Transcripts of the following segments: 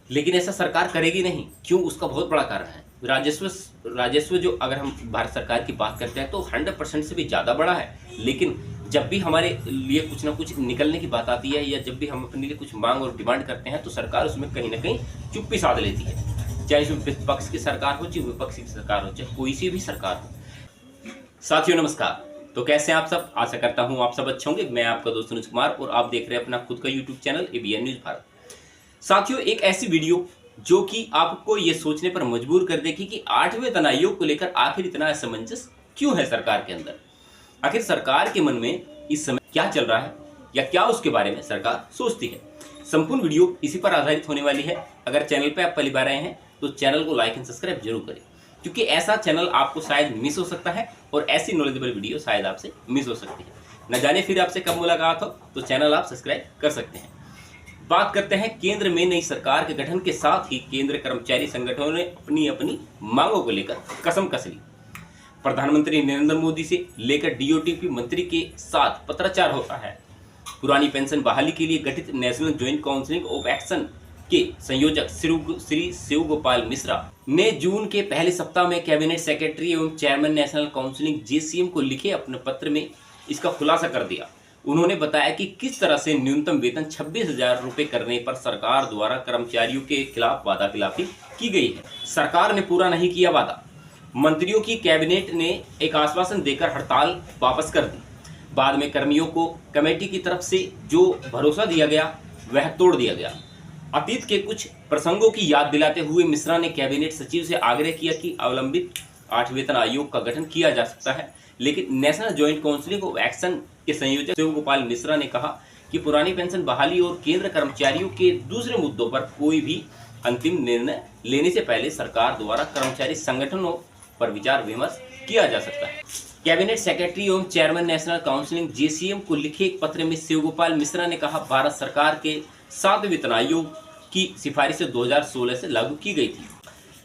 लेकिन ऐसा सरकार करेगी नहीं। क्यों? उसका बहुत बड़ा कारण है राजस्व। राजस्व जो अगर हम भारत सरकार की बात करते हैं तो 100% से भी ज़्यादा बड़ा है। लेकिन जब भी हमारे लिए कुछ ना कुछ निकलने की बात आती है या जब भी हम अपने लिए कुछ मांग और डिमांड करते हैं तो सरकार उसमें कहीं ना कहीं चुप्पी साध लेती है। चाहे इसमें विपक्ष की सरकार हो, चाहे विपक्ष की सरकार हो, चाहे कोई सी भी सरकार हो। साथियों नमस्कार। तो कैसे हैं आप सब? आशा करता हूं आप सब अच्छे होंगे। मैं आपका दोस्त अनुज कुमार और आप देख रहे हैं अपना खुद का YouTube channel ABN news Bharat. साथियों, एक ऐसी वीडियो जो कि आपको ये सोचने पर मजबूर कर देगी कि 8वें वेतन आयोग को लेकर आखिर इतना असमंजस क्यों है सरकार के अंदर। आखिर सरकार के मन में इस समय क्या चल रहा है या क्या उसके बारे में सरकार सोचती है। संपूर्ण वीडियो इसी पर आधारित होने वाली है। अगर चैनल पर आप पहली बार आए हैं तो चैनल को लाइक एंड सब्सक्राइब जरूर करें, क्योंकि ऐसा चैनल आपको शायद मिस हो सकता है और ऐसी नॉलेजेबल वीडियो शायद आपसे मिस हो सकती है। न जाने फिर आपसे कब मुलाकात हो, तो चैनल आप सब्सक्राइब कर सकते हैं। बात करते हैं केंद्र में नई सरकार के गठन के साथ ही केंद्र कर्मचारी संगठनों ने अपनी अपनी मांगों को लेकर कसम कस ली। प्रधानमंत्री नरेंद्र मोदी से लेकर डीओटीपी मंत्री के साथ पत्राचार होता है। पुरानी पेंशन बहाली के लिए गठित national joint council of action के संयोजक श्री शिव गोपाल मिश्रा ने जून के पहले सप्ताह में कैबिनेट सेक्रेटरी एवं चेयरमैन नेशनल काउंसिल जेसीएम को लिखे अपने पत्र में इसका खुलासा कर दिया। उन्होंने बताया कि किस तरह से न्यूनतम वेतन 26,000 रुपए करने पर सरकार द्वारा कर्मचारियों के खिलाफ वादाखिलाफी की गई है। सरकार ने पूरा नहीं किया वादा। मंत्रियों की कैबिनेट ने एक आश्वासन देकर हड़ताल वापस कर दी। बाद में कर्मियों को कमेटी की तरफ से जो भरोसा दिया गया वह तोड़ दिया गया। अतीत के कुछ प्रसंगों की याद दिलाते हुए मिश्रा ने कैबिनेट सचिव से आग्रह किया कि अवलंबित 8 वेतन आयोग का गठन किया जा सकता है। लेकिन national joint council of action के संयोजक शिव गोपाल मिश्रा ने कहा कि पुरानी पेंशन बहाली और केंद्र कर्मचारियों के दूसरे मुद्दों पर कोई भी अंतिम निर्णय लेने से पहले सरकार द्वारा कर्मचारी संगठनों पर विचार विमर्श किया जा सकता है। कैबिनेट सेक्रेटरी एवं चेयरमैन नेशनल काउंसिल जेसीएम को लिखे एक पत्र में शिव गोपाल मिश्रा ने कहा, भारत सरकार के 7वें वेतन आयोग की सिफारिशें 2016 से लागू की गई थी।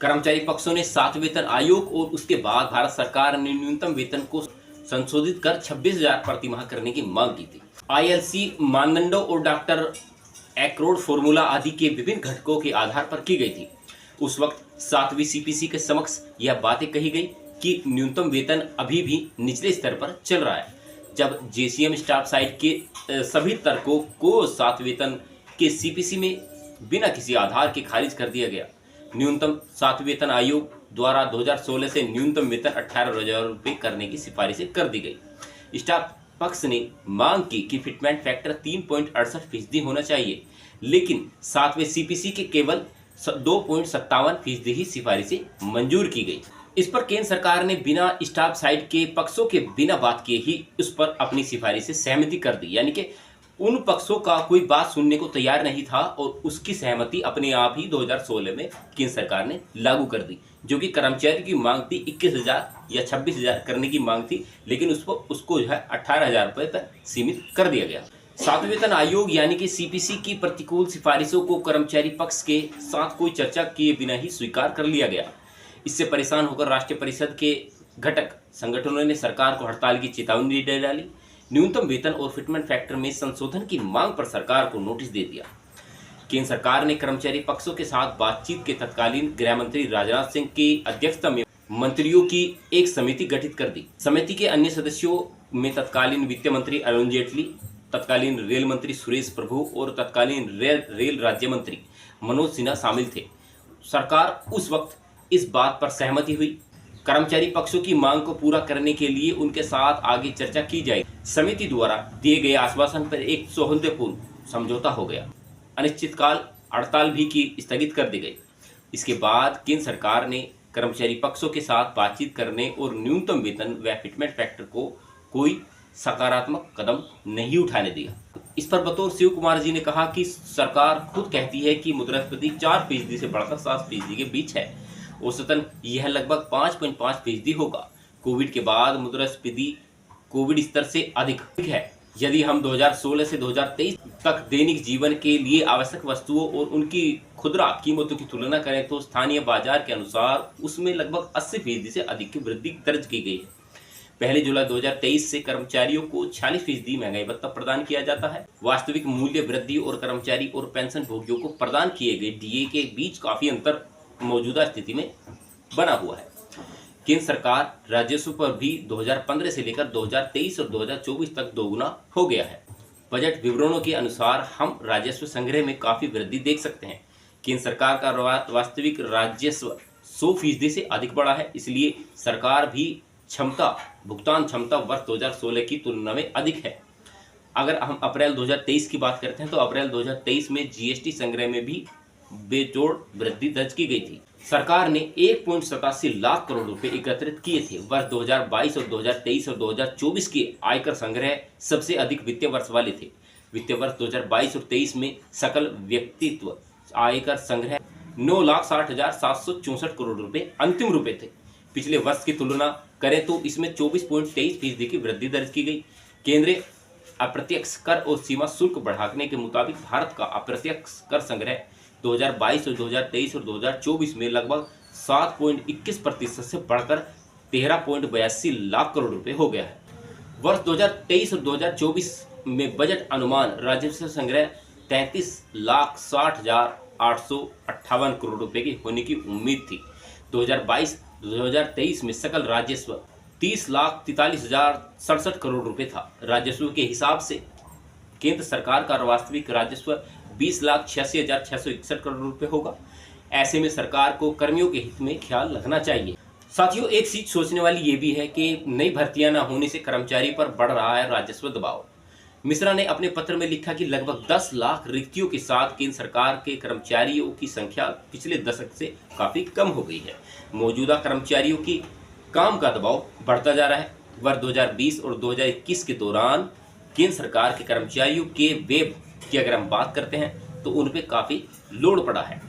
कर्मचारी पक्षों ने 7वें वेतन आयोग और उसके बाद भारत सरकार ने न्यूनतम वेतन को संशोधित कर 26,000 प्रति माह करने की मांग की थी। आईएलसी मानदंडों और डॉक्टर एक्रोड फॉर्मूला आदि के विभिन्न घटकों के आधार पर की गई थी। उस वक्त 7वीं सीपीसी के समक्ष यह बातें कही गई कि न्यूनतम वेतन अभी भी निचले स्तर पर चल रहा है। जब जेसीएम स्टाफ साइड के सभी तर्कों को 7 वेतन के सीपीसी में बिना किसी आधार के खारिज कर दिया गया। न्यूनतम 7 वेतन आयोग द्वारा 2016 से न्यूनतम वेतन 18,000 रुपये करने की सिफारिशें कर दी गई। स्टाफ पक्ष ने मांग की कि फिटमेंट फैक्टर 3.68% होना चाहिए, लेकिन 7वें सीपीसी के केवल 2.57% ही सिफारिशें मंजूर की गई। इस पर केंद्र सरकार ने बिना स्टाफ साइड के पक्षों के बिना बात किए ही उस पर अपनी सिफारिशें सहमति कर दी। यानी कि उन पक्षों का कोई बात सुनने को तैयार नहीं था और उसकी सहमति अपने आप ही 2016 में केंद्र सरकार ने लागू कर दी। जो कि कर्मचारी की मांग थी 21,000 या 26,000 करने की मांग थी, लेकिन उसको जो है 18,000 रुपये तक सीमित कर दिया गया। 7वें वेतन आयोग यानी कि सीपीसी की प्रतिकूल सिफारिशों को कर्मचारी पक्ष के साथ कोई चर्चा किए बिना ही स्वीकार कर लिया गया। इससे परेशान होकर राष्ट्रीय परिषद के घटक संगठनों ने सरकार को हड़ताल की चेतावनी दे डाली। न्यूनतम वेतन और फिटमेंट फैक्टर में संशोधन की मांग पर सरकार को नोटिस दे दिया। केंद्र सरकार ने कर्मचारी पक्षों के साथ बातचीत के तत्कालीन गृह मंत्री राजनाथ सिंह की अध्यक्षता में मंत्रियों की एक समिति गठित कर दी। समिति के अन्य सदस्यों में तत्कालीन वित्त मंत्री अरुण जेटली, तत्कालीन रेल मंत्री सुरेश प्रभु और तत्कालीन रेल राज्य मंत्री मनोज सिन्हा शामिल थे। सरकार उस वक्त इस बात पर सहमति हुई कर्मचारी पक्षों की मांग को पूरा करने के लिए उनके साथ आगे चर्चा की जाएगी। समिति द्वारा दिए गए आश्वासन पर एक सौहार्दपूर्ण समझौता हो गया। अनिश्चितकाल हड़ताल भी की स्थगित कर दी गई। इसके बाद केंद्र सरकार ने कर्मचारी पक्षों के साथ बातचीत करने और न्यूनतम वेतन व फिटमेंट फैक्टर को कोई सकारात्मक कदम नहीं उठाने दिया। इस पर बतौर शिव कुमार जी ने कहा कि सरकार खुद कहती है कि मुद्रास्फीति 4% से बढ़कर 7% के बीच है। औसतन यह लगभग 5.5% होगा। कोविड के बाद मुद्रास्फीति कोविड स्तर से अधिक है। यदि हम 2016 से 2023 तक दैनिक जीवन के लिए आवश्यक वस्तुओं और उनकी खुदरा कीमतों की तुलना करें तो स्थानीय बाजार के अनुसार उसमें लगभग 80% से अधिक की वृद्धि दर्ज की गई है। पहली जुलाई 2023 से कर्मचारियों को 46% महंगाई भत्ता प्रदान किया जाता है। वास्तविक मूल्य वृद्धि और कर्मचारी और पेंशन भोगियों को प्रदान किए गए डीए के बीच काफी अंतर मौजूदा स्थिति में बना हुआ है। केंद्र सरकार राजस्व पर भी 2015 से लेकर 2023 और 2024 तक दोगुना हो गया है। बजट विवरणों के अनुसार हम राजस्व संग्रह में काफी वृद्धि देख सकते हैं। केंद्र सरकार का वास्तविक राजस्व 100% से अधिक बढ़ा है, इसलिए सरकार भी भुगतान क्षमता वर्ष 2016 की तुलना में अधिक है। अगर हम अप्रैल 2023 की बात करते हैं तो अप्रैल 2023 में जीएसटी संग्रह में भी बेजोड़ वृद्धि दर्ज की गई थी। सरकार ने 1.87 लाख करोड़ रुपए एकत्रित किए थे। वर्ष 2022 और 2023 और 2024 के आयकर संग्रह सबसे अधिक वित्तीय वर्ष वाले थे। वित्तीय वर्ष 2022 और 23 में सकल व्यक्तित्व आयकर संग्रह 9,60,764 करोड़ रुपए अंतिम रुपए थे। पिछले वर्ष की तुलना करें तो इसमें 24.23% की वृद्धि दर्ज की गई। केंद्रीय अप्रत्यक्ष कर और सीमा शुल्क बढ़ाने के मुताबिक भारत का अप्रत्यक्ष कर संग्रह 2022 और 2023 और 2024 में लगभग 7.21% से बढ़कर 13.82 लाख करोड़ रुपए हो गया है। वर्ष 2023 और 2024 में बजट अनुमान राजस्व संग्रह 33,60,858 करोड़ रुपए की होने की उम्मीद थी। 2022-2023 में सकल राजस्व 30,43,067 करोड़ रुपए था। राजस्व के हिसाब से केंद्र सरकार का वास्तविक राजस्व 20,86,661 करोड़ रुपए होगा। ऐसे में सरकार को कर्मियों के हित में ख्याल रखना चाहिए। साथियों, एक चीज सोचने वाली ये भी है कि नई भर्तियां न होने से कर्मचारी पर बढ़ रहा है राजस्व दबाव। मिश्रा ने अपने पत्र में लिखा कि लगभग 10 लाख रिक्तियों के साथ केंद्र सरकार के कर्मचारियों की संख्या पिछले दशक से काफी कम हो गई है। मौजूदा कर्मचारियों की काम का दबाव बढ़ता जा रहा है। वर्ष 2020 और 2021 के दौरान केंद्र सरकार के कर्मचारियों के वेब की अगर हम बात करते हैं तो उन पे काफी लोड पड़ा है।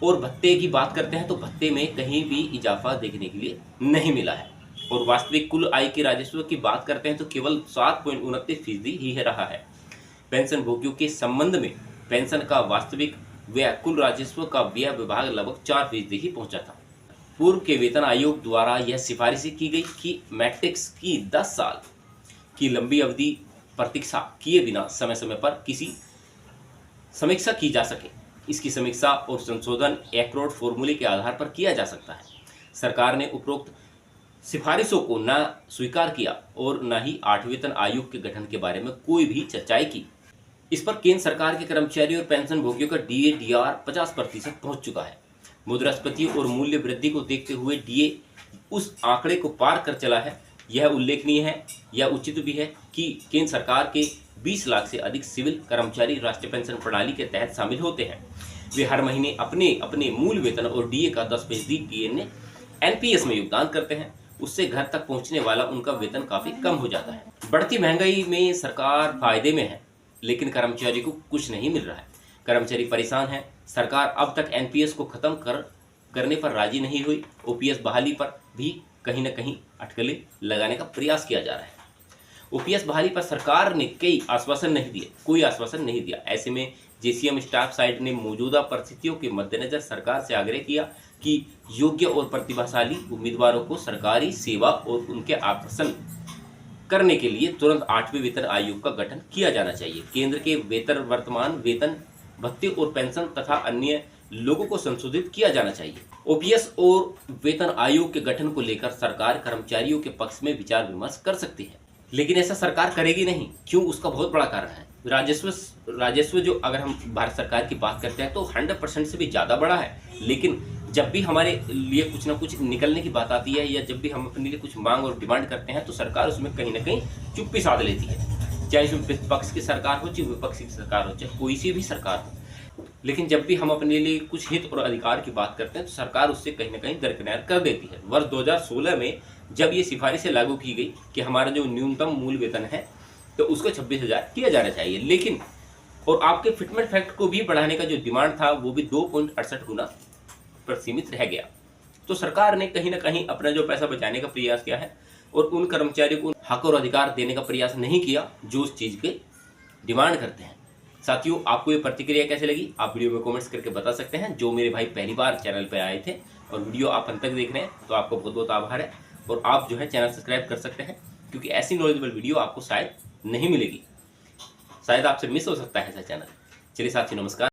और भत्ते की बात करते हैं तो भत्ते में कहीं भी इजाफा देखने के लिए नहीं मिला है। और वास्तविक कुल आय के राजस्व की बात करते हैं तो केवल 7.29% ही रहा है। पेंशन भोगियों के संबंध में पेंशन का वास्तविक व्यय कुल राजस्व का व्यय विभाग लगभग 4% ही पहुंचा था। पूर्व के वेतन आयोग द्वारा यह सिफारिश की गई कि मैट्रिक्स की 10 साल की लंबी अवधि प्रतीक्षा किए बिना समय समय पर किसी समीक्षा की जा सके। इसकी समीक्षा और संशोधन एक्रोड फॉर्मूले के आधार पर किया जा सकता है। सरकार ने उपरोक्त सिफारिशों को न स्वीकार किया और न ही 8वें वेतन आयोग के गठन के बारे में कोई भी चर्चाएं की। इस पर केंद्र सरकार के कर्मचारियों और पेंशन भोगियों का डीए 50% पहुंच चुका है। मुद्रास्फीति और मूल्य वृद्धि को देखते हुए डीए उस आंकड़े को पार कर चला है। यह उल्लेखनीय है, यह उचित भी है कि केंद्र सरकार के 20 लाख से अधिक सिविल कर्मचारी राष्ट्रीय पेंशन प्रणाली के तहत शामिल होते हैं। वे हर महीने अपने अपने मूल वेतन और डीए का 10% एनपीएस में योगदान करते हैं। उससे घर तक पहुंचने वाला उनका वेतन काफी कम हो जाता है। बढ़ती महंगाई में सरकार फायदे में है, लेकिन कर्मचारी को कुछ नहीं मिल रहा है। कर्मचारी परेशान है। सरकार अब तक एनपीएस को खत्म करने पर राजी नहीं हुई। ओपीएस बहाली पर भी कहीं न कहीं अटकलें लगाने का प्रयास किया जा रहा है। ओपीएस बहाली पर सरकार ने कोई आश्वासन नहीं दिया। ऐसे में जेसीएम स्टाफ साइड ने मौजूदा परिस्थितियों के मद्देनजर सरकार से आग्रह किया कि योग्य और प्रतिभाशाली उम्मीदवारों को सरकारी सेवा और उनके आकर्षण करने के लिए तुरंत 8वें वेतन आयोग का गठन किया जाना चाहिए। केंद्र के वर्तमान वेतन भत्ते और पेंशन तथा अन्य लोगों को संशोधित किया जाना चाहिए। ओपीएस और वेतन आयोग के गठन को लेकर सरकार कर्मचारियों के पक्ष में विचार विमर्श कर सकती है, लेकिन ऐसा सरकार करेगी नहीं। क्यों? उसका बहुत बड़ा कारण है। राजस्व जो अगर हम भारत सरकार की बात करते हैं तो 100% से भी ज़्यादा बड़ा है, लेकिन जब भी हमारे लिए कुछ ना कुछ निकलने की बात आती है या जब भी हम अपने लिए कुछ मांग और डिमांड करते हैं तो सरकार उसमें कहीं ना कहीं चुप्पी साध लेती है। चाहे इसमें विपक्ष की सरकार हो, चाहे विपक्ष की सरकार हो, चाहे कोई सी भी सरकार हो, लेकिन जब भी हम अपने लिए कुछ हित और अधिकार की बात करते हैं तो सरकार उससे कहीं ना कहीं दरकिनार कर देती है। वर्ष 2016 में जब ये सिफारिशें लागू की गई कि हमारा जो न्यूनतम मूल वेतन है तो उसको 26,000 किया जाना चाहिए, लेकिन और आपके फिटमेंट फैक्ट को भी बढ़ाने का जो डिमांड था वो भी 2.68 गुना पर सीमित रह गया। तो सरकार ने कहीं ना कहीं अपना जो पैसा बचाने का प्रयास किया है और उन कर्मचारियों को हक और अधिकार देने का प्रयास नहीं किया जो उस चीज़ के डिमांड करते हैं। साथियों, आपको ये प्रतिक्रिया कैसे लगी आप वीडियो में कमेंट्स करके बता सकते हैं। जो मेरे भाई पहली बार चैनल पर आए थे और वीडियो आप अंत तक देख रहे हैं तो आपको बहुत बहुत आभार है। और आप जो है चैनल सब्सक्राइब कर सकते हैं, क्योंकि ऐसी नॉलेजेबल वीडियो आपको शायद नहीं मिलेगी, शायद आपसे मिस हो सकता है ऐसा चैनल। चलिए साथियों, नमस्कार।